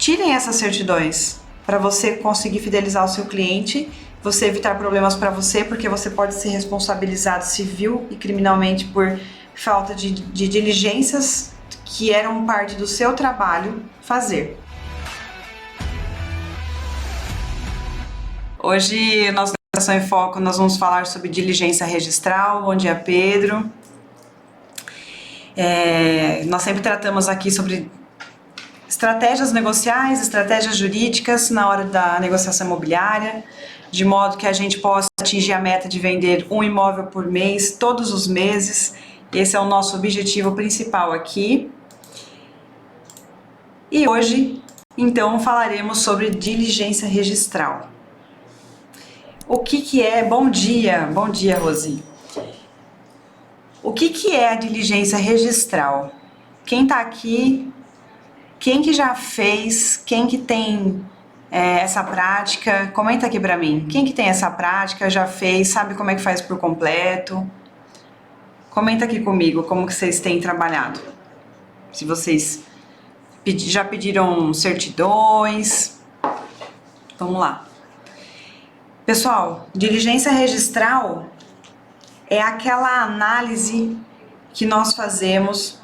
tirem essas certidões para você conseguir fidelizar o seu cliente, você evitar problemas para você, porque você pode ser responsabilizado civil e criminalmente por falta de diligências que eram parte do seu trabalho fazer. Hoje, nossa Educação em Foco, nós vamos falar sobre diligência registral. Bom dia, Pedro. Nós sempre tratamos aqui sobre estratégias negociais, estratégias jurídicas na hora da negociação imobiliária, de modo que a gente possa atingir a meta de vender um imóvel por mês, todos os meses. Esse é o nosso objetivo principal aqui. E hoje, então, falaremos sobre diligência registral. O que é? Bom dia, Rosi. O que é a diligência registral? Quem está aqui, quem que já fez, quem que tem essa prática, comenta aqui para mim. Quem que tem essa prática, já fez, sabe como é que faz por completo? Comenta aqui comigo como que vocês têm trabalhado. Se vocês já pediram certidões. Vamos lá. Pessoal, diligência registral é aquela análise que nós fazemos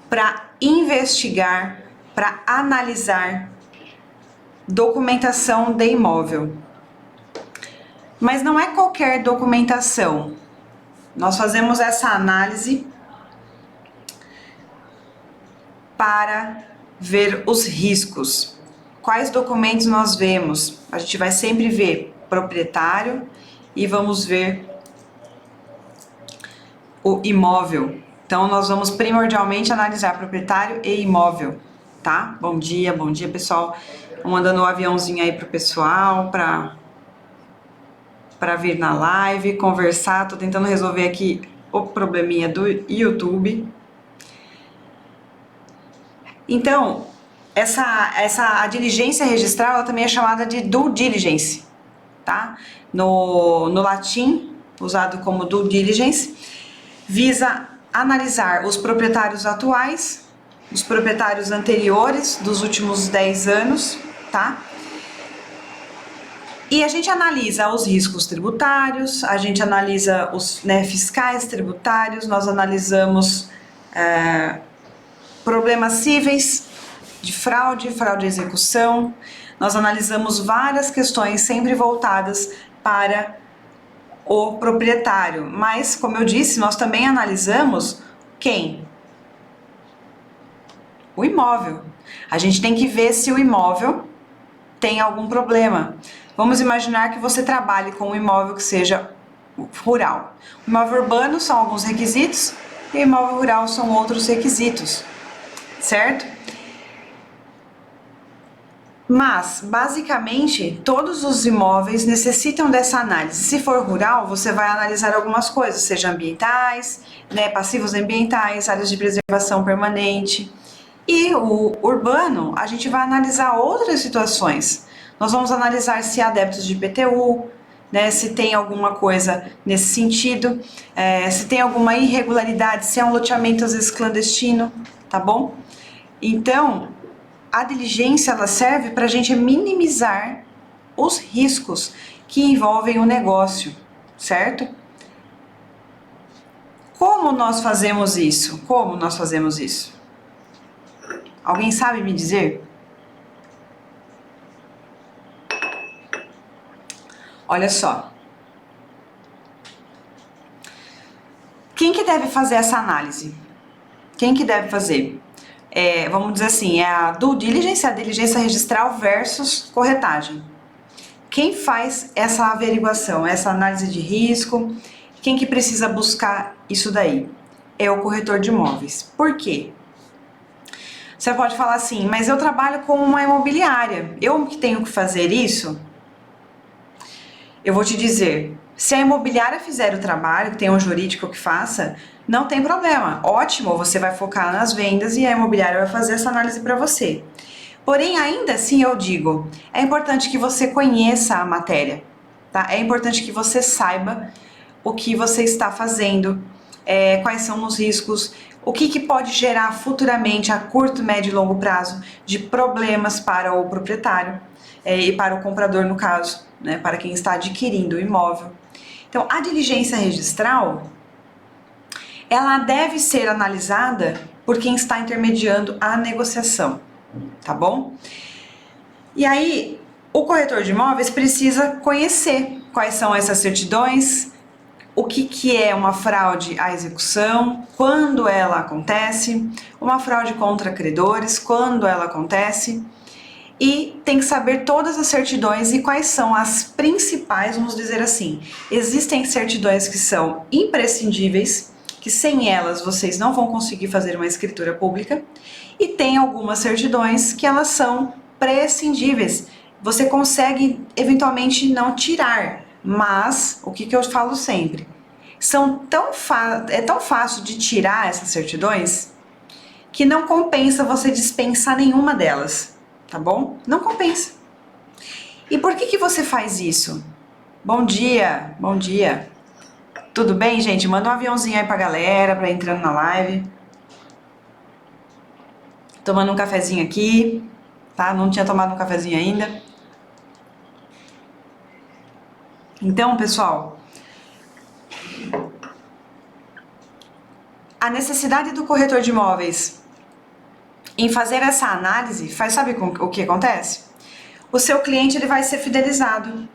para investigar, para analisar documentação de imóvel. Mas não é qualquer documentação. Nós fazemos essa análise para ver os riscos. Quais documentos nós vemos? A gente vai sempre ver proprietário e vamos ver o imóvel. Então, nós vamos primordialmente analisar proprietário e imóvel, tá? Bom dia, pessoal. Vou mandando um aviãozinho aí pro pessoal para vir na live, conversar. Tô tentando resolver aqui o probleminha do YouTube. Então, a diligência registral ela também é chamada de due diligence, tá? No latim, usado como due diligence, visa analisar os proprietários atuais, os proprietários anteriores dos últimos 10 anos, tá? E a gente analisa os riscos tributários, a gente analisa os fiscais tributários, nós analisamos problemas cíveis, de fraude de execução, nós analisamos várias questões sempre voltadas para o proprietário, mas, como eu disse, nós também analisamos quem? O imóvel. A gente tem que ver se o imóvel tem algum problema. Vamos imaginar que você trabalhe com um imóvel que seja rural. O imóvel urbano são alguns requisitos e o imóvel rural são outros requisitos, certo? Mas, basicamente, todos os imóveis necessitam dessa análise. Se for rural, você vai analisar algumas coisas, seja ambientais, passivos ambientais, áreas de preservação permanente. E o urbano, a gente vai analisar outras situações. Nós vamos analisar se há débitos de IPTU, se tem alguma coisa nesse sentido, se tem alguma irregularidade, se é um loteamento às vezes clandestino, tá bom? Então, a diligência ela serve para a gente minimizar os riscos que envolvem o negócio, certo? Como nós fazemos isso? Alguém sabe me dizer? Olha só. Quem que deve fazer essa análise? Quem que deve fazer? Vamos dizer assim, é a due diligence, a diligência registral versus corretagem. Quem faz essa averiguação, essa análise de risco, quem que precisa buscar isso daí? É o corretor de imóveis. Por quê? Você pode falar assim, mas eu trabalho com uma imobiliária, eu que tenho que fazer isso? Eu vou te dizer, se a imobiliária fizer o trabalho, que tem um jurídico que faça, não tem problema, ótimo, você vai focar nas vendas e a imobiliária vai fazer essa análise para você. Porém, ainda assim eu digo, é importante que você conheça a matéria, tá? É importante que você saiba o que você está fazendo, quais são os riscos, o que pode gerar futuramente a curto, médio e longo prazo de problemas para o proprietário e para o comprador, no caso, né, para quem está adquirindo o imóvel. Então, a diligência registral, ela deve ser analisada por quem está intermediando a negociação, tá bom? E aí, o corretor de imóveis precisa conhecer quais são essas certidões, o que é uma fraude à execução, quando ela acontece, uma fraude contra credores, quando ela acontece, e tem que saber todas as certidões e quais são as principais, vamos dizer assim. Existem certidões que são imprescindíveis, que sem elas vocês não vão conseguir fazer uma escritura pública, e tem algumas certidões que elas são prescindíveis. Você consegue eventualmente não tirar, mas o que eu falo sempre? É tão fácil de tirar essas certidões que não compensa você dispensar nenhuma delas, tá bom? Não compensa. E por que você faz isso? Bom dia, bom dia. Tudo bem, gente? Manda um aviãozinho aí pra galera, pra entrando na live. Tomando um cafezinho aqui, tá? Não tinha tomado um cafezinho ainda. Então, pessoal, a necessidade do corretor de imóveis em fazer essa análise, sabe o que acontece? O seu cliente ele vai ser fidelizado,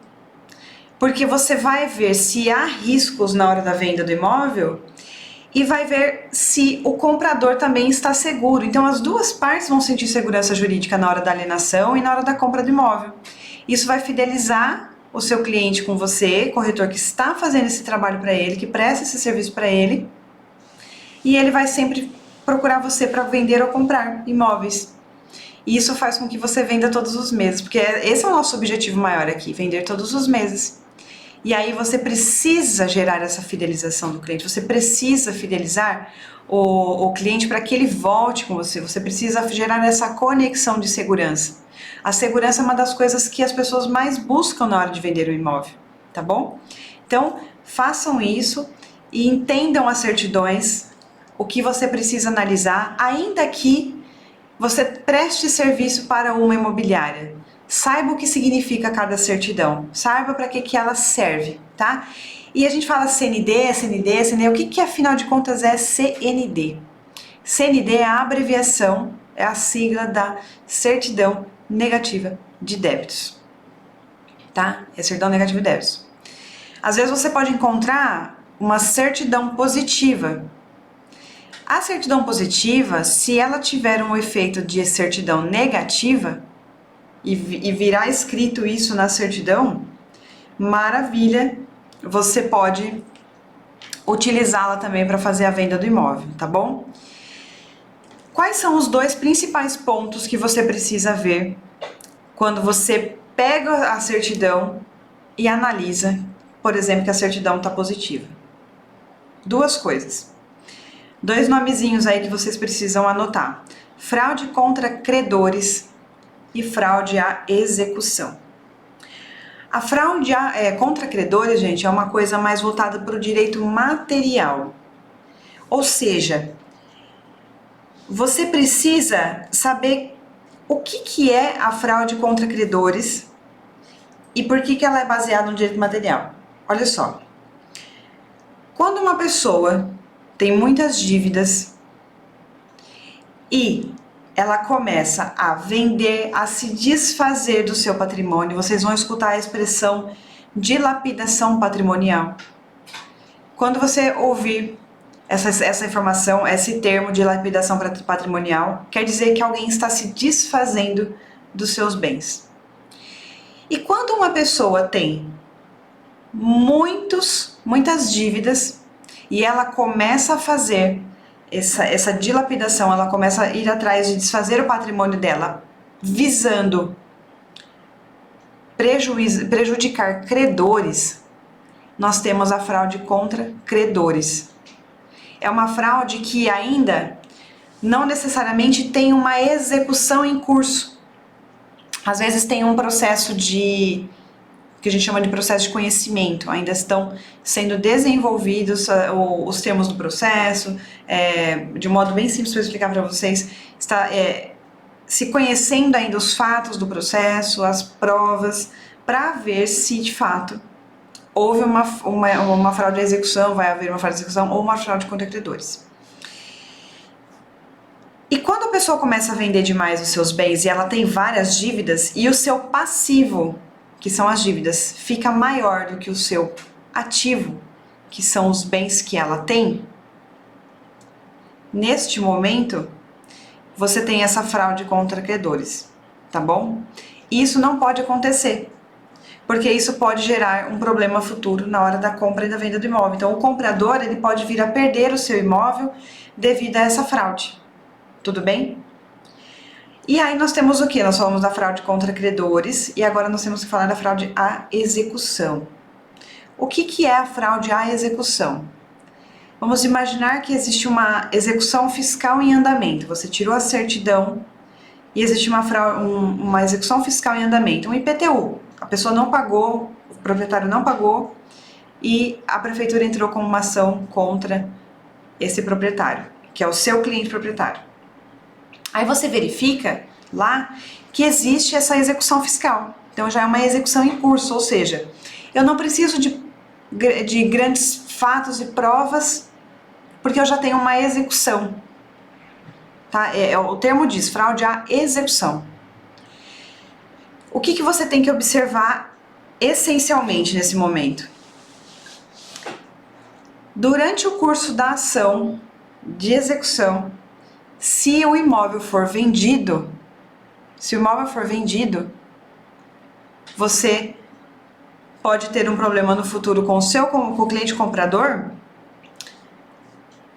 porque você vai ver se há riscos na hora da venda do imóvel e vai ver se o comprador também está seguro. Então as duas partes vão sentir segurança jurídica na hora da alienação e na hora da compra do imóvel. Isso vai fidelizar o seu cliente com você, corretor que está fazendo esse trabalho para ele, que presta esse serviço para ele, e ele vai sempre procurar você para vender ou comprar imóveis. E isso faz com que você venda todos os meses, porque esse é o nosso objetivo maior aqui, vender todos os meses. E aí você precisa gerar essa fidelização do cliente, você precisa fidelizar o cliente para que ele volte com você, você precisa gerar essa conexão de segurança. A segurança é uma das coisas que as pessoas mais buscam na hora de vender o imóvel, tá bom? Então, façam isso e entendam as certidões, o que você precisa analisar, ainda que você preste serviço para uma imobiliária. Saiba o que significa cada certidão, saiba para que ela serve, tá? E a gente fala CND, o que afinal de contas é CND? CND é a abreviação, é a sigla da certidão negativa de débitos, tá? É certidão negativa de débitos. Às vezes você pode encontrar uma certidão positiva. A certidão positiva, se ela tiver um efeito de certidão negativa e virar escrito isso na certidão, maravilha, você pode utilizá-la também para fazer a venda do imóvel, tá bom? Quais são os dois principais pontos que você precisa ver quando você pega a certidão e analisa, por exemplo, que a certidão está positiva? Duas coisas. Dois nomezinhos aí que vocês precisam anotar: fraude contra credores e fraude à execução. A fraude contra credores, gente, é uma coisa mais voltada para o direito material. Ou seja, você precisa saber o que é a fraude contra credores e por que ela é baseada no direito material. Olha só, quando uma pessoa tem muitas dívidas e ela começa a vender, a se desfazer do seu patrimônio, vocês vão escutar a expressão dilapidação patrimonial. Quando você ouvir essa informação, esse termo dilapidação patrimonial, quer dizer que alguém está se desfazendo dos seus bens. E quando uma pessoa tem muitas dívidas e ela começa a fazer essa dilapidação, ela começa a ir atrás de desfazer o patrimônio dela, visando prejudicar credores, nós temos a fraude contra credores. É uma fraude que ainda não necessariamente tem uma execução em curso. Às vezes tem um processo de que a gente chama de processo de conhecimento. Ainda estão sendo desenvolvidos os termos do processo, de um modo bem simples para explicar para vocês, está se conhecendo ainda os fatos do processo, as provas, para ver se de fato houve uma fraude à execução, vai haver uma fraude à execução ou uma fraude contra credores. E quando a pessoa começa a vender demais os seus bens e ela tem várias dívidas e o seu passivo, que são as dívidas, fica maior do que o seu ativo, que são os bens que ela tem, neste momento, você tem essa fraude contra credores, tá bom? Isso não pode acontecer, porque isso pode gerar um problema futuro na hora da compra e da venda do imóvel. Então, o comprador, ele pode vir a perder o seu imóvel devido a essa fraude, tudo bem? E aí nós temos o que? Nós falamos da fraude contra credores e agora nós temos que falar da fraude à execução. O que é a fraude à execução? Vamos imaginar que existe uma execução fiscal em andamento. Você tirou a certidão e existe uma execução fiscal em andamento, um IPTU. A pessoa não pagou, o proprietário não pagou e a prefeitura entrou com uma ação contra esse proprietário, que é o seu cliente proprietário. Aí você verifica lá que existe essa execução fiscal. Então já é uma execução em curso, ou seja, eu não preciso de grandes fatos e provas, porque eu já tenho uma execução. Tá? O termo diz fraude à execução. O que você tem que observar essencialmente nesse momento? Durante o curso da ação de execução, se o imóvel for vendido, você pode ter um problema no futuro com o cliente comprador,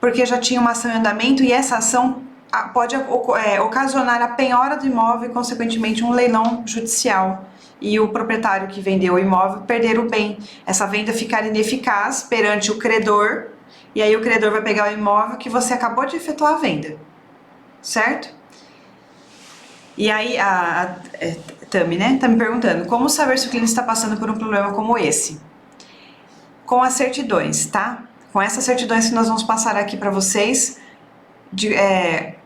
porque já tinha uma ação em andamento e essa ação pode ocasionar a penhora do imóvel e, consequentemente, um leilão judicial. E o proprietário que vendeu o imóvel perder o bem. Essa venda ficar ineficaz perante o credor, e aí o credor vai pegar o imóvel que você acabou de efetuar a venda. Certo? E aí a Tami, né, tá me perguntando como saber se o cliente está passando por um problema como esse. Com as certidões, tá? Com essas certidões que nós vamos passar aqui para vocês,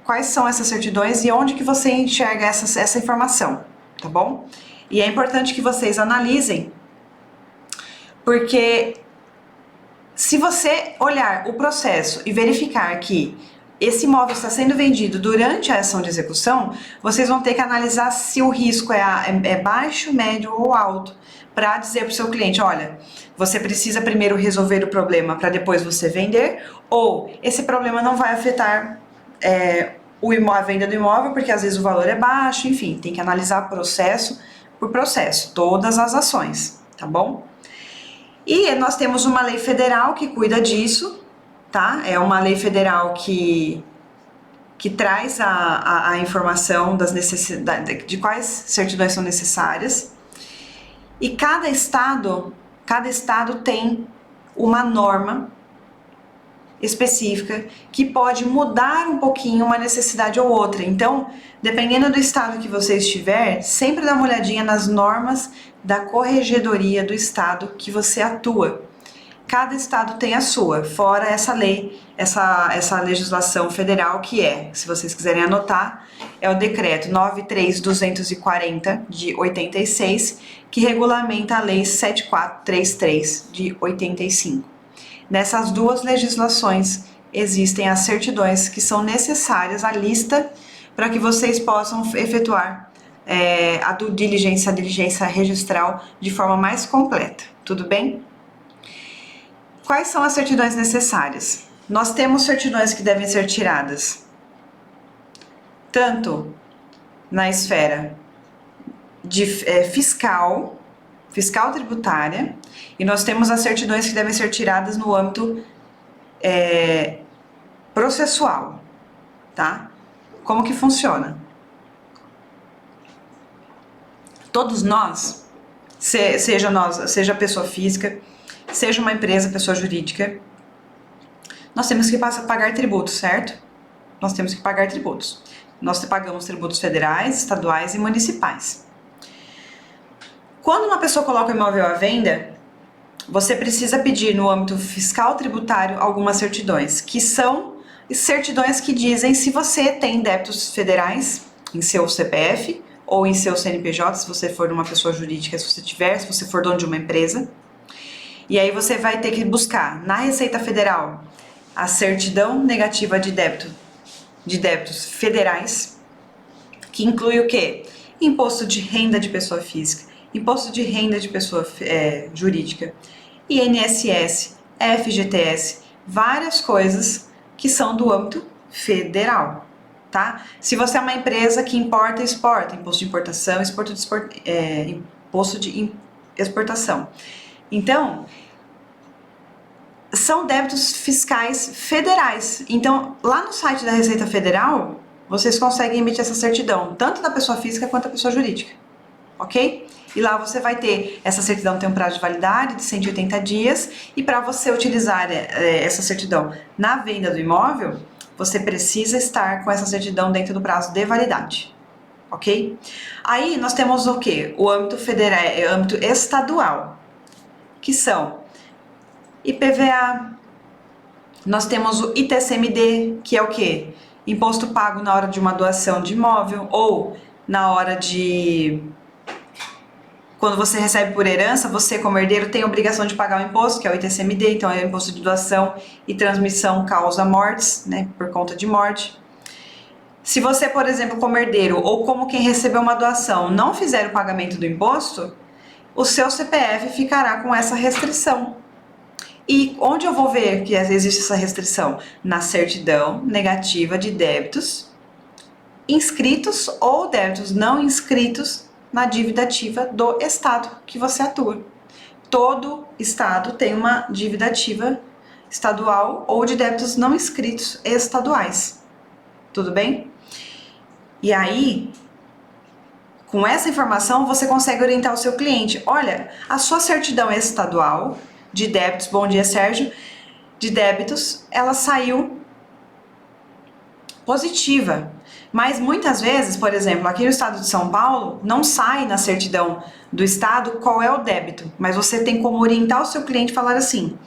quais são essas certidões e onde que você enxerga essa informação, tá bom? E é importante que vocês analisem, porque se você olhar o processo e verificar que esse imóvel está sendo vendido durante a ação de execução, vocês vão ter que analisar se o risco é baixo, médio ou alto, para dizer para o seu cliente, olha, você precisa primeiro resolver o problema para depois você vender, ou esse problema não vai afetar a venda do imóvel, porque às vezes o valor é baixo, enfim, tem que analisar processo por processo, todas as ações, tá bom? E nós temos uma lei federal que cuida disso, tá? É uma lei federal que traz a informação das necessidades, de quais certidões são necessárias. E cada estado tem uma norma específica que pode mudar um pouquinho uma necessidade ou outra. Então, dependendo do estado que você estiver, sempre dá uma olhadinha nas normas da corregedoria do estado que você atua. Cada estado tem a sua, fora essa lei, essa legislação federal que se vocês quiserem anotar, é o decreto 9.3.240 de 86, que regulamenta a lei 7.433 de 85. Nessas duas legislações existem as certidões que são necessárias, a lista, para que vocês possam efetuar a diligência registral de forma mais completa, tudo bem? Quais são as certidões necessárias? Nós temos certidões que devem ser tiradas tanto na esfera de fiscal tributária, e nós temos as certidões que devem ser tiradas no âmbito processual, tá? Como que funciona? Todos nós, seja pessoa física, seja uma empresa, pessoa jurídica, nós temos que pagar tributos, certo? Nós temos que pagar tributos. Nós pagamos tributos federais, estaduais e municipais. Quando uma pessoa coloca o imóvel à venda, você precisa pedir no âmbito fiscal tributário algumas certidões, que são certidões que dizem se você tem débitos federais em seu CPF ou em seu CNPJ, se você for uma pessoa jurídica, se você for dono de uma empresa. E aí você vai ter que buscar na Receita Federal a certidão negativa de débitos federais, que inclui o quê? Imposto de renda de pessoa física, imposto de renda de pessoa jurídica, INSS, FGTS, várias coisas que são do âmbito federal, tá? Se você é uma empresa que importa e exporta, imposto de importação, imposto de exportação. Então, são débitos fiscais federais. Então, lá no site da Receita Federal, vocês conseguem emitir essa certidão, tanto da pessoa física quanto da pessoa jurídica, ok? E lá você vai ter, essa certidão tem um prazo de validade de 180 dias, e para você utilizar essa certidão na venda do imóvel, você precisa estar com essa certidão dentro do prazo de validade, ok? Aí nós temos o quê? O âmbito federal, âmbito estadual, que são IPVA, nós temos o ITCMD, que é o quê? Imposto pago na hora de uma doação de imóvel ou na hora de... Quando você recebe por herança, você como herdeiro tem a obrigação de pagar o imposto, que é o ITCMD, então é o imposto de doação e transmissão causa mortes, né, por conta de morte. Se você, por exemplo, como herdeiro ou como quem recebeu uma doação, não fizer o pagamento do imposto, o seu CPF ficará com essa restrição. E onde eu vou ver que existe essa restrição? Na certidão negativa de débitos inscritos ou débitos não inscritos na dívida ativa do estado que você atua. Todo estado tem uma dívida ativa estadual ou de débitos não inscritos estaduais. Tudo bem? E aí, com essa informação, você consegue orientar o seu cliente. Olha, a sua certidão estadual de débitos, bom dia Sérgio, de débitos, ela saiu positiva. Mas muitas vezes, por exemplo, aqui no estado de São Paulo, não sai na certidão do estado qual é o débito, mas você tem como orientar o seu cliente e falar assim: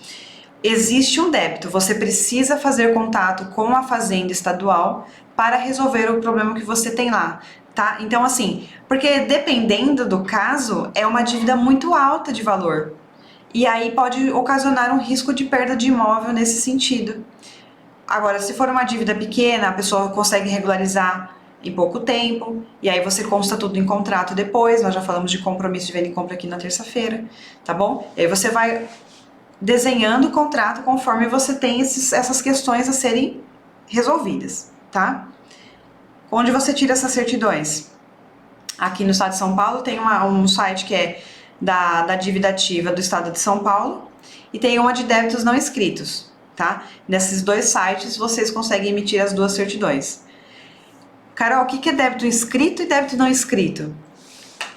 existe um débito, você precisa fazer contato com a fazenda estadual para resolver o problema que você tem lá, tá? Então assim, porque dependendo do caso, é uma dívida muito alta de valor, e aí pode ocasionar um risco de perda de imóvel nesse sentido. Agora, se for uma dívida pequena, a pessoa consegue regularizar em pouco tempo, e aí você consta tudo em contrato depois. Nós já falamos de compromisso de venda e compra aqui na terça-feira, tá bom? E aí você vai desenhando o contrato conforme você tem essas questões a serem resolvidas, tá? Onde você tira essas certidões? Aqui no estado de São Paulo tem um site que é da dívida ativa do estado de São Paulo, e tem uma de débitos não inscritos. Tá? Nesses dois sites vocês conseguem emitir as duas certidões. Carol, o que é débito inscrito e débito não inscrito?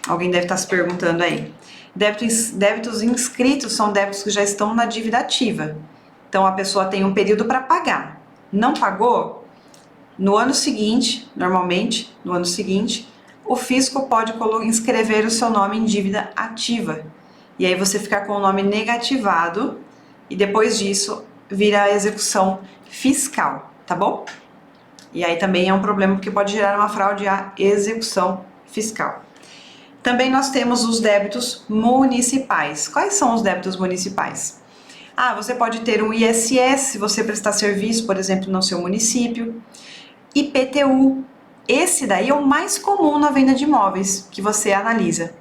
Alguém deve estar se perguntando aí. Débitos inscritos são débitos que já estão na dívida ativa. Então a pessoa tem um período para pagar. Não pagou? No ano seguinte, normalmente, no ano seguinte, o fisco pode inscrever o seu nome em dívida ativa. E aí você fica com o nome negativado, e depois disso vira a execução fiscal, tá bom? E aí também é um problema porque pode gerar uma fraude à execução fiscal. Também nós temos os débitos municipais. Quais são os débitos municipais? Você pode ter um ISS se você prestar serviço, por exemplo, no seu município. IPTU. Esse daí é o mais comum na venda de imóveis que você analisa.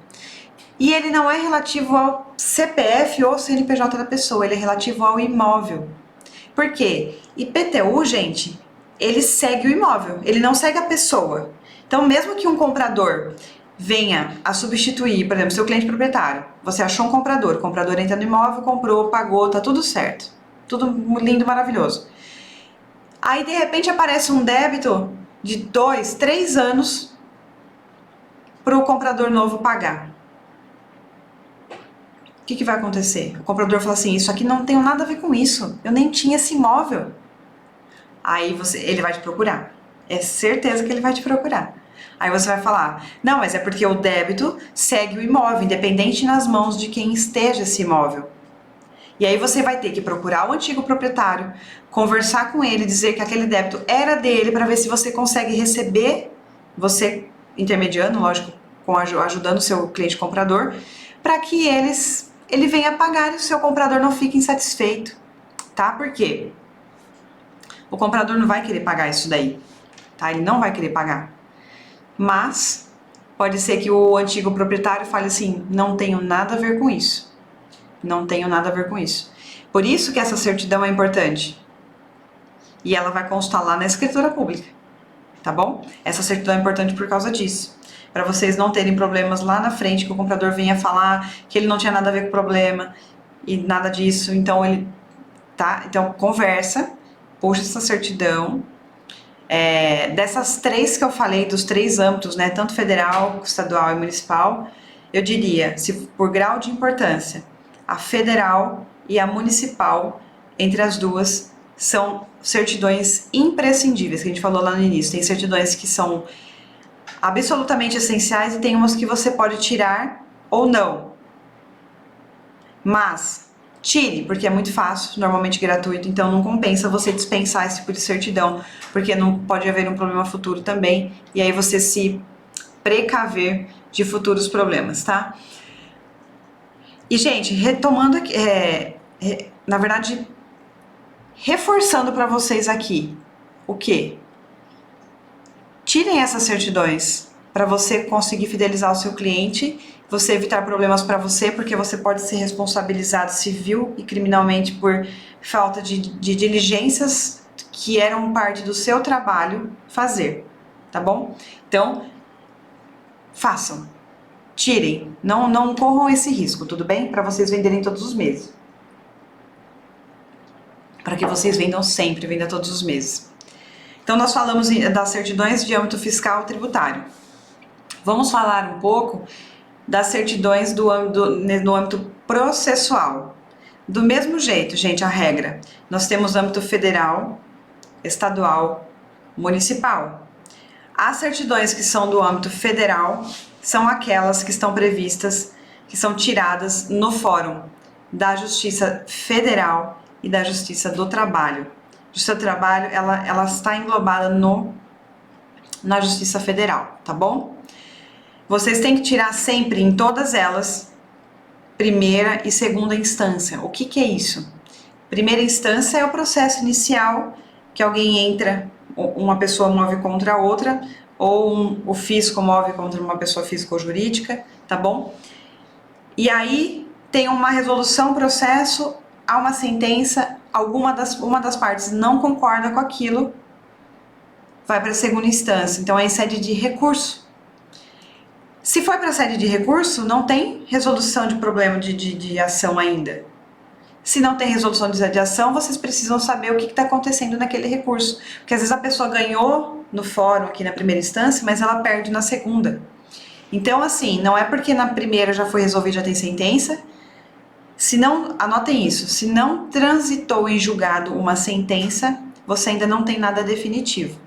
E ele não é relativo ao CPF ou CNPJ da pessoa, ele é relativo ao imóvel. Por quê? IPTU, gente, ele segue o imóvel, ele não segue a pessoa. Então, mesmo que um comprador venha a substituir, por exemplo, seu cliente proprietário, você achou um comprador, o comprador entra no imóvel, comprou, pagou, tá tudo certo. Tudo lindo, maravilhoso. Aí, de repente, aparece um débito de 2, 3 anos para o comprador novo pagar. O que vai acontecer? O comprador fala assim: isso aqui não tem nada a ver com isso, eu nem tinha esse imóvel. Aí ele vai te procurar, é certeza que ele vai te procurar. Aí você vai falar, não, mas é porque o débito segue o imóvel, independente nas mãos de quem esteja esse imóvel. E aí você vai ter que procurar o antigo proprietário, conversar com ele, dizer que aquele débito era dele, para ver se você consegue receber, você intermediando, lógico, ajudando o seu cliente comprador, para que ele venha pagar e o seu comprador não fique insatisfeito, tá? Por quê? O comprador não vai querer pagar isso daí, tá? Ele não vai querer pagar. Mas pode ser que o antigo proprietário fale assim, não tenho nada a ver com isso. Não tenho nada a ver com isso. Por isso que essa certidão é importante. E ela vai constar lá na escritura pública, tá bom? Essa certidão é importante por causa disso. Para vocês não terem problemas lá na frente, que o comprador venha falar que ele não tinha nada a ver com o problema e nada disso. Então, Então, conversa, puxa essa certidão. Dessas três que eu falei, dos três âmbitos, né, tanto federal, estadual e municipal, eu diria, se por grau de importância, a federal e a municipal, entre as duas, são certidões imprescindíveis, que a gente falou lá no início. Tem certidões que são absolutamente essenciais e tem umas que você pode tirar ou não. Mas tire, porque é muito fácil, normalmente gratuito, então não compensa você dispensar esse tipo de certidão, porque não pode haver um problema futuro também, e aí você se precaver de futuros problemas, tá? E, gente, retomando aqui, na verdade, reforçando para vocês aqui, o quê? Tirem essas certidões para você conseguir fidelizar o seu cliente, você evitar problemas para você, porque você pode ser responsabilizado civil e criminalmente por falta de diligências que eram parte do seu trabalho fazer, tá bom? Então, façam, tirem, não corram esse risco, tudo bem? Para vocês venderem todos os meses. Para que vocês vendam sempre, vendam todos os meses. Então, nós falamos das certidões de âmbito fiscal e tributário. Vamos falar um pouco das certidões no âmbito processual. Do mesmo jeito, gente, a regra. Nós temos âmbito federal, estadual, municipal. As certidões que são do âmbito federal são aquelas que estão previstas, que são tiradas no Fórum da Justiça Federal e da Justiça do Trabalho. A Justiça do Trabalho, ela está englobada na Justiça Federal, tá bom? Vocês têm que tirar sempre em todas elas primeira e segunda instância. O que é isso? Primeira instância é o processo inicial que alguém entra, uma pessoa move contra a outra, ou o fisco move contra uma pessoa física ou jurídica, tá bom? E aí tem uma resolução, processo, há uma sentença, uma das partes não concorda com aquilo, vai para a segunda instância, então é em sede de recurso. Se for para a sede de recurso, não tem resolução de problema de ação ainda. Se não tem resolução de ação, vocês precisam saber o que está acontecendo naquele recurso. Porque às vezes a pessoa ganhou no fórum aqui na primeira instância, mas ela perde na segunda. Então, assim, não é porque na primeira já foi resolvido, já tem sentença. Se não, anotem isso, se não transitou em julgado uma sentença, você ainda não tem nada definitivo.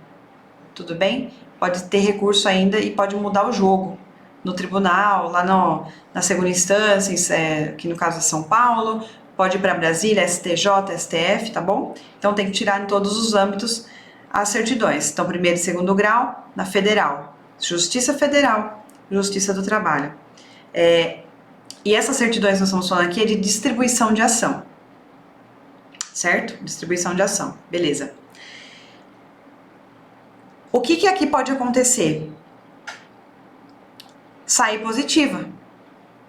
Tudo bem? Pode ter recurso ainda e pode mudar o jogo no tribunal, lá na segunda instância, que no caso é São Paulo, pode ir para Brasília, STJ, STF, tá bom? Então tem que tirar em todos os âmbitos as certidões. Então, primeiro e segundo grau, na federal, Justiça Federal, Justiça do Trabalho. E essas certidões que nós estamos falando aqui é de distribuição de ação, certo? Distribuição de ação, beleza. O que aqui pode acontecer? Sair positiva.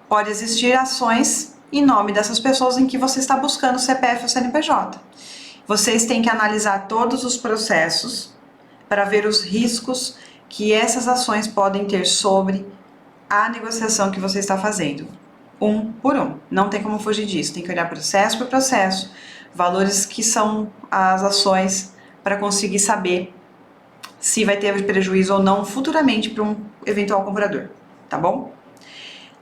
Pode existir ações em nome dessas pessoas em que você está buscando o CPF ou CNPJ. Vocês têm que analisar todos os processos para ver os riscos que essas ações podem ter sobre a negociação que você está fazendo. Um por um. Não tem como fugir disso. Tem que olhar processo por processo, valores que são as ações, para conseguir saber se vai ter prejuízo ou não futuramente para um eventual comprador. Tá bom?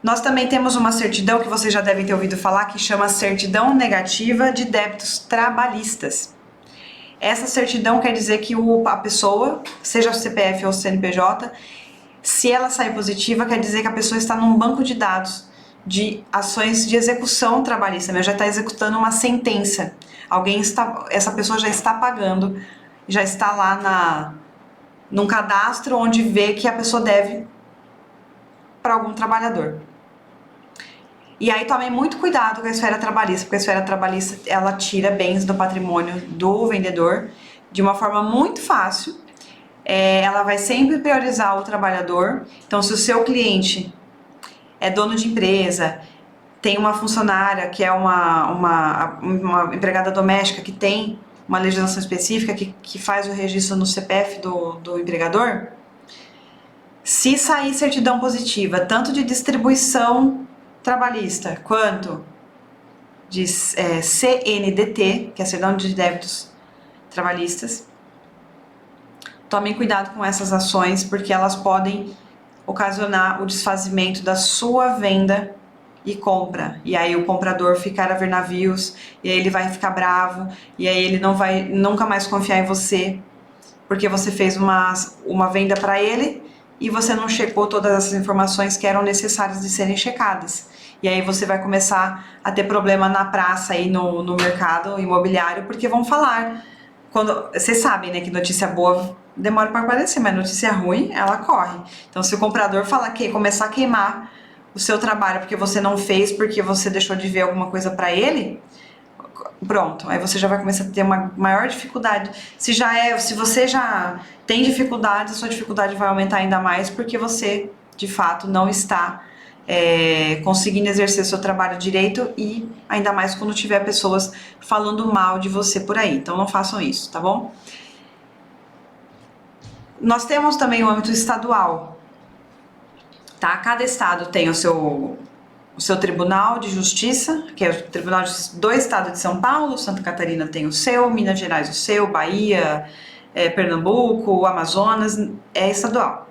Nós também temos uma certidão que vocês já devem ter ouvido falar, que chama Certidão Negativa de Débitos Trabalhistas. Essa certidão quer dizer que a pessoa, seja CPF ou CNPJ, Se ela sair positiva, quer dizer que a pessoa está num banco de dados de ações de execução trabalhista, mas já está executando uma sentença. Essa pessoa já está pagando, já está lá num cadastro onde vê que a pessoa deve para algum trabalhador. E aí tomem muito cuidado com a esfera trabalhista, porque a esfera trabalhista ela tira bens do patrimônio do vendedor de uma forma muito fácil. Ela vai sempre priorizar o trabalhador. Então, se o seu cliente é dono de empresa, tem uma funcionária que é uma empregada doméstica que tem uma legislação específica que faz o registro no CPF do empregador, se sair certidão positiva, tanto de distribuição trabalhista quanto de CNDT, que é a Certidão de Débitos Trabalhistas, tomem cuidado com essas ações, porque elas podem ocasionar o desfazimento da sua venda e compra. E aí o comprador ficar a ver navios, e aí ele vai ficar bravo, e aí ele não vai nunca mais confiar em você, porque você fez uma venda para ele e você não checou todas essas informações que eram necessárias de serem checadas. E aí você vai começar a ter problema na praça aí no mercado imobiliário, porque vão falar. Vocês sabem, né, que notícia boa demora para aparecer, mas notícia ruim, ela corre. Então, se o comprador começar a queimar o seu trabalho porque você não fez, porque você deixou de ver alguma coisa para ele, pronto, aí você já vai começar a ter uma maior dificuldade. Se você já tem dificuldade, a sua dificuldade vai aumentar ainda mais, porque você, de fato, não está conseguindo exercer seu trabalho direito, e ainda mais quando tiver pessoas falando mal de você por aí. Então não façam isso, tá bom? Nós temos também o âmbito estadual, tá? Cada estado tem o seu Tribunal de Justiça, que é o Tribunal do Estado de São Paulo. Santa Catarina tem o seu, Minas Gerais o seu, Bahia, Pernambuco, Amazonas, é estadual.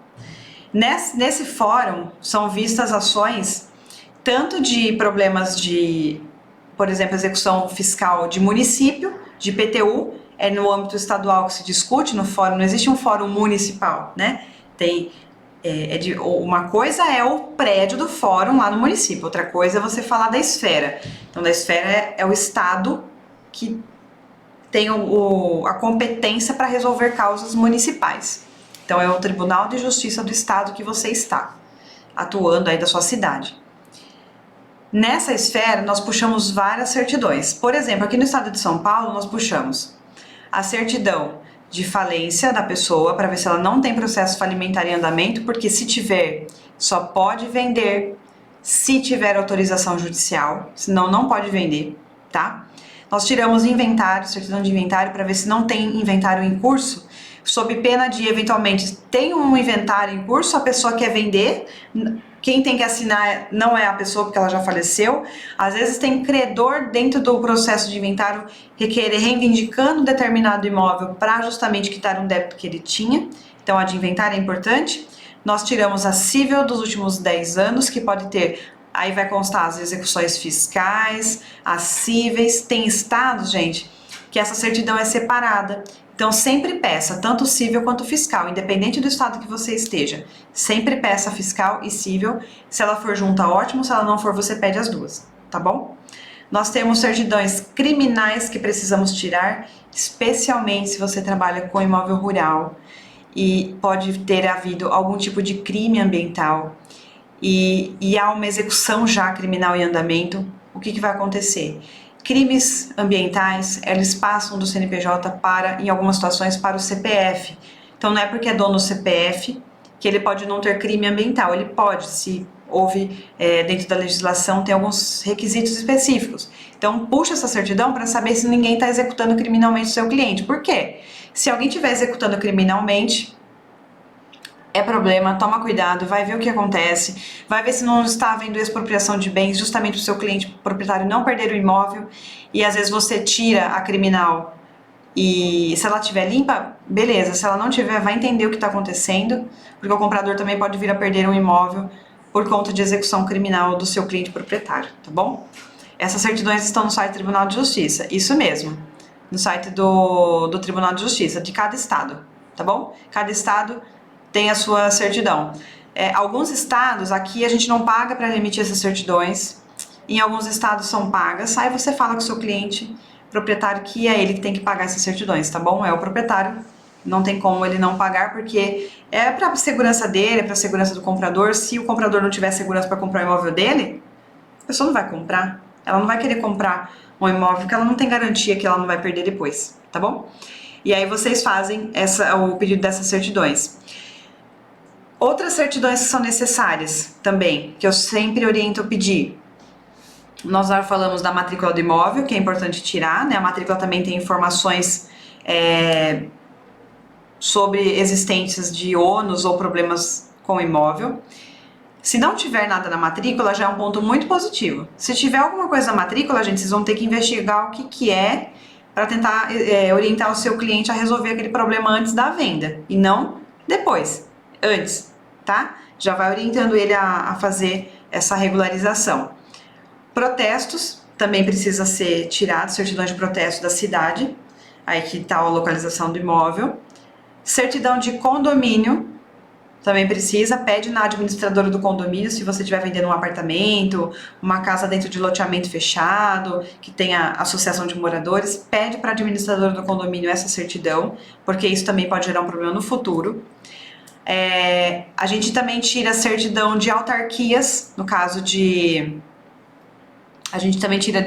Nesse fórum são vistas ações tanto de problemas de, por exemplo, execução fiscal de município, de IPTU, é no âmbito estadual que se discute. No fórum, não existe um fórum municipal, né? Uma coisa é o prédio do fórum lá no município, outra coisa é você falar da esfera. Então, da esfera é o estado que tem a competência para resolver causas municipais. Então, é o Tribunal de Justiça do Estado que você está atuando aí da sua cidade. Nessa esfera, nós puxamos várias certidões. Por exemplo, aqui no estado de São Paulo, nós puxamos a certidão de falência da pessoa, para ver se ela não tem processo falimentar em andamento, porque se tiver, só pode vender se tiver autorização judicial, senão não pode vender, tá? Nós tiramos inventário, certidão de inventário, para ver se não tem inventário em curso, sob pena de, eventualmente, tem um inventário em curso, a pessoa quer vender, quem tem que assinar não é a pessoa, porque ela já faleceu. Às vezes tem credor dentro do processo de inventário reivindicando determinado imóvel para justamente quitar um débito que ele tinha. Então, a de inventário é importante. Nós tiramos a cível dos últimos 10 anos, que pode ter, aí vai constar as execuções fiscais, as cíveis. Tem estados, gente, que essa certidão é separada. Então, sempre peça, tanto cível quanto fiscal, independente do estado que você esteja. Sempre peça fiscal e cível. Se ela for junta, ótimo. Se ela não for, você pede as duas, tá bom? Nós temos certidões criminais que precisamos tirar, especialmente se você trabalha com imóvel rural e pode ter havido algum tipo de crime ambiental e há uma execução já criminal em andamento. O que vai acontecer? Crimes ambientais, eles passam do CNPJ para, em algumas situações, para o CPF. Então, não é porque é dono do CPF que ele pode não ter crime ambiental. Ele pode, se houve, dentro da legislação, tem alguns requisitos específicos. Então, puxa essa certidão para saber se ninguém está executando criminalmente o seu cliente. Por quê? Se alguém estiver executando criminalmente, é problema, toma cuidado, vai ver o que acontece, vai ver se não está havendo expropriação de bens, justamente para o seu cliente proprietário não perder o imóvel, e às vezes você tira a criminal e se ela estiver limpa, beleza, se ela não tiver, vai entender o que está acontecendo, porque o comprador também pode vir a perder um imóvel por conta de execução criminal do seu cliente proprietário, tá bom? Essas certidões estão no site do Tribunal de Justiça, isso mesmo, no site do Tribunal de Justiça, de cada estado, tá bom? Cada estado tem a sua certidão. Alguns estados, aqui a gente não paga para emitir essas certidões, em alguns estados são pagas, aí você fala com o seu cliente, proprietário, que é ele que tem que pagar essas certidões, tá bom? É o proprietário, não tem como ele não pagar, porque é para segurança dele, é para segurança do comprador. Se o comprador não tiver segurança para comprar o imóvel dele, a pessoa não vai comprar, ela não vai querer comprar um imóvel que ela não tem garantia que ela não vai perder depois, tá bom? E aí vocês fazem o pedido dessas certidões. Outras certidões que são necessárias também, que eu sempre oriento a pedir. Nós já falamos da matrícula do imóvel, que é importante tirar, né? A matrícula também tem informações sobre existências de ônus ou problemas com o imóvel. Se não tiver nada na matrícula, já é um ponto muito positivo. Se tiver alguma coisa na matrícula, gente, vocês vão ter que investigar o que é para tentar orientar o seu cliente a resolver aquele problema antes da venda e não depois, antes, tá? Já vai orientando ele a fazer essa regularização. Protestos também precisa ser tirado, certidão de protesto da cidade, aí que está a localização do imóvel. Certidão de condomínio também precisa, pede na administradora do condomínio, se você estiver vendendo um apartamento, uma casa dentro de loteamento fechado, que tenha associação de moradores, pede para a administradora do condomínio essa certidão, porque isso também pode gerar um problema no futuro. A gente também tira a certidão de autarquias, no caso de... A gente também tira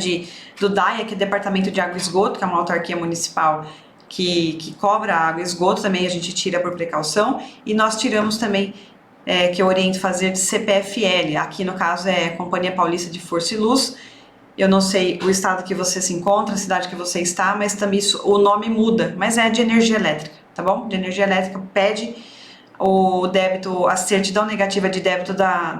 do DAIA, que é Departamento de Água e Esgoto, que é uma autarquia municipal que cobra água e esgoto, também a gente tira por precaução. E nós tiramos também, que eu oriento fazer de CPFL, aqui no caso é Companhia Paulista de Força e Luz. Eu não sei o estado que você se encontra, a cidade que você está, mas também o nome muda, mas é de energia elétrica, tá bom? De energia elétrica, pede o débito, a certidão negativa de débito da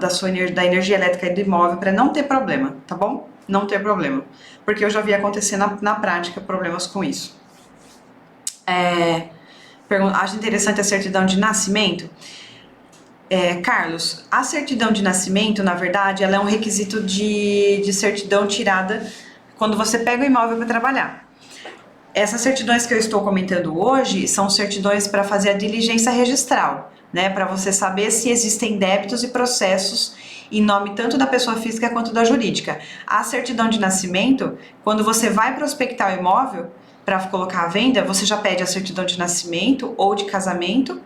energia elétrica e do imóvel para não ter problema, tá bom? Não ter problema, porque eu já vi acontecer na prática problemas com isso. Acho interessante a certidão de nascimento. Carlos, a certidão de nascimento, na verdade, ela é um requisito de certidão tirada quando você pega o imóvel para trabalhar. Essas certidões que eu estou comentando hoje são certidões para fazer a diligência registral, né? Para você saber se existem débitos e processos em nome tanto da pessoa física quanto da jurídica. A certidão de nascimento, quando você vai prospectar o imóvel para colocar à venda, você já pede a certidão de nascimento ou de casamento,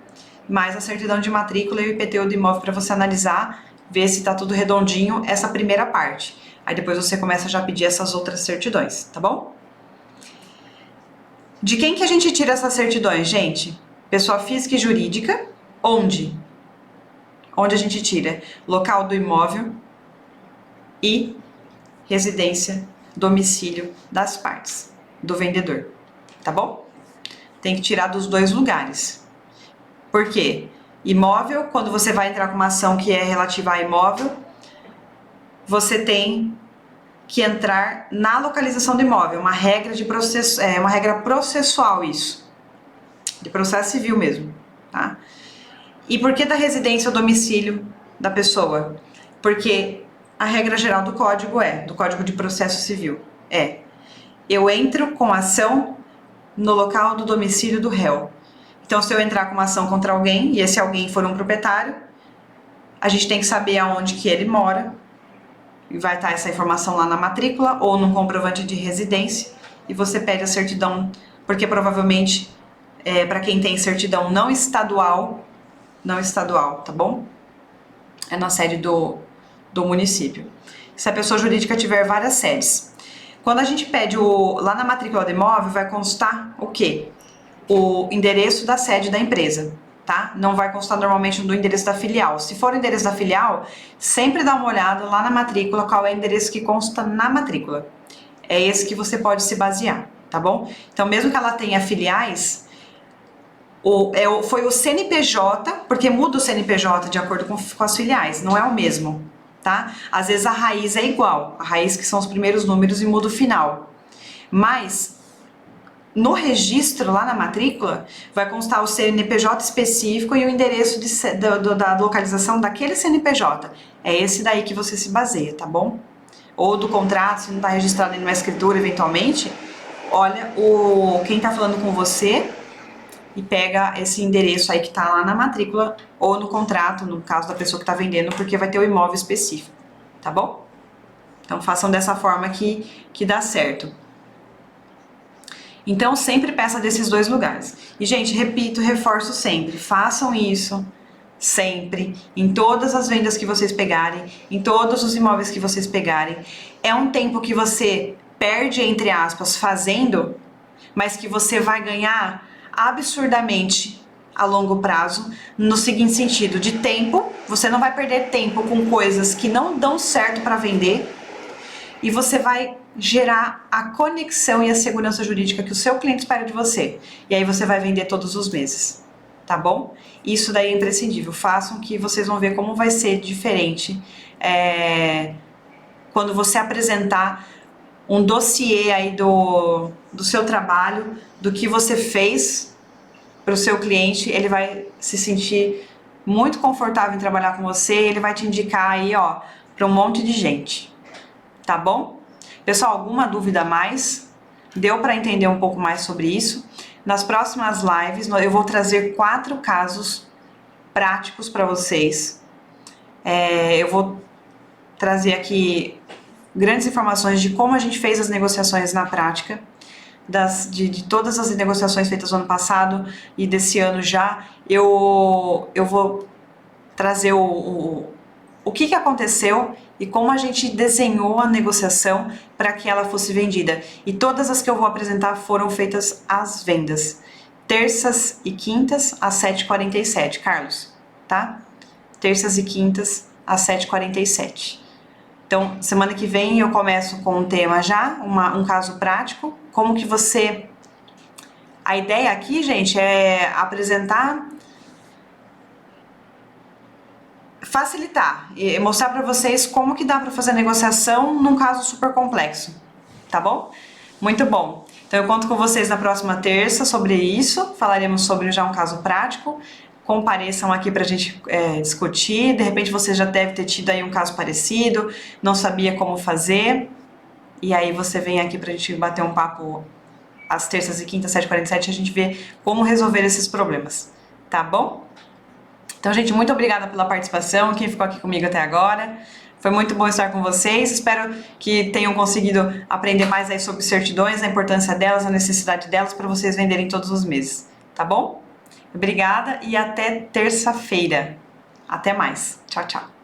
mais a certidão de matrícula e o IPTU do imóvel para você analisar, ver se está tudo redondinho, essa primeira parte. Aí depois você começa já a pedir essas outras certidões, tá bom? De quem que a gente tira essas certidões, gente? Pessoa física e jurídica. Onde? Onde a gente tira? Local do imóvel e residência, domicílio das partes, do vendedor, tá bom? Tem que tirar dos dois lugares. Por quê? Imóvel, quando você vai entrar com uma ação que é relativa a imóvel, você tem que entrar na localização do imóvel, uma regra de processo, uma regra processual isso, de processo civil mesmo, tá? E por que da residência ou domicílio da pessoa? Porque a regra geral do Código de Processo Civil eu entro com ação no local do domicílio do réu. Então, se eu entrar com uma ação contra alguém, e esse alguém for um proprietário, a gente tem que saber aonde que ele mora, e vai estar essa informação lá na matrícula, ou num comprovante de residência, e você pede a certidão, porque provavelmente, para quem tem certidão não estadual, tá bom? É na sede do município. Se a pessoa jurídica tiver várias sedes. Quando a gente pede lá na matrícula do imóvel, vai constar o quê? O endereço da sede da empresa, tá? Não vai constar normalmente do endereço da filial. Se for o endereço da filial, sempre dá uma olhada lá na matrícula, qual é o endereço que consta na matrícula. É esse que você pode se basear, tá bom? Então, mesmo que ela tenha filiais, foi o CNPJ, porque muda o CNPJ de acordo com as filiais, não é o mesmo, tá? Às vezes a raiz é igual, a raiz que são os primeiros números e muda o final. Mas no registro, lá na matrícula, vai constar o CNPJ específico e o endereço da localização daquele CNPJ. É esse daí que você se baseia, tá bom? Ou do contrato, se não está registrado em uma escritura, eventualmente, olha, quem está falando com você e pega esse endereço aí que tá lá na matrícula ou no contrato, no caso da pessoa que tá vendendo, porque vai ter o imóvel específico, tá bom? Então façam dessa forma que dá certo. Então sempre peça desses dois lugares. E gente, repito, reforço sempre, façam isso sempre, em todas as vendas que vocês pegarem, em todos os imóveis que vocês pegarem. É um tempo que você perde, entre aspas, fazendo, mas que você vai ganhar absurdamente a longo prazo, no seguinte sentido, de tempo, você não vai perder tempo com coisas que não dão certo para vender, e você vai gerar a conexão e a segurança jurídica que o seu cliente espera de você. E aí você vai vender todos os meses, tá bom? Isso daí é imprescindível. Façam que vocês vão ver como vai ser diferente quando você apresentar um dossiê aí do seu trabalho, do que você fez para o seu cliente. Ele vai se sentir muito confortável em trabalhar com você, ele vai te indicar aí, ó, para um monte de gente. Tá bom? Pessoal, alguma dúvida a mais? Deu para entender um pouco mais sobre isso? Nas próximas lives eu vou trazer 4 casos práticos para vocês. Eu vou trazer aqui grandes informações de como a gente fez as negociações na prática, de todas as negociações feitas no ano passado e desse ano já. Eu vou trazer o que aconteceu e como a gente desenhou a negociação para que ela fosse vendida. E todas as que eu vou apresentar foram feitas às vendas. Terças e quintas às 7h47, Carlos, tá? Terças e quintas às 7h47. Então, semana que vem eu começo com um tema já, um caso prático. Como que você... A ideia aqui, gente, é apresentar... facilitar e mostrar para vocês como que dá para fazer a negociação num caso super complexo, tá bom? Muito bom. Então eu conto com vocês na próxima terça sobre isso, falaremos sobre já um caso prático. Compareçam aqui pra gente discutir. De repente você já deve ter tido aí um caso parecido, não sabia como fazer, e aí você vem aqui pra gente bater um papo às terças e quintas, 7h47, a gente vê como resolver esses problemas, tá bom? Então, gente, muito obrigada pela participação, quem ficou aqui comigo até agora. Foi muito bom estar com vocês. Espero que tenham conseguido aprender mais aí sobre certidões, a importância delas, a necessidade delas para vocês venderem todos os meses, tá bom? Obrigada e até terça-feira. Até mais. Tchau, tchau.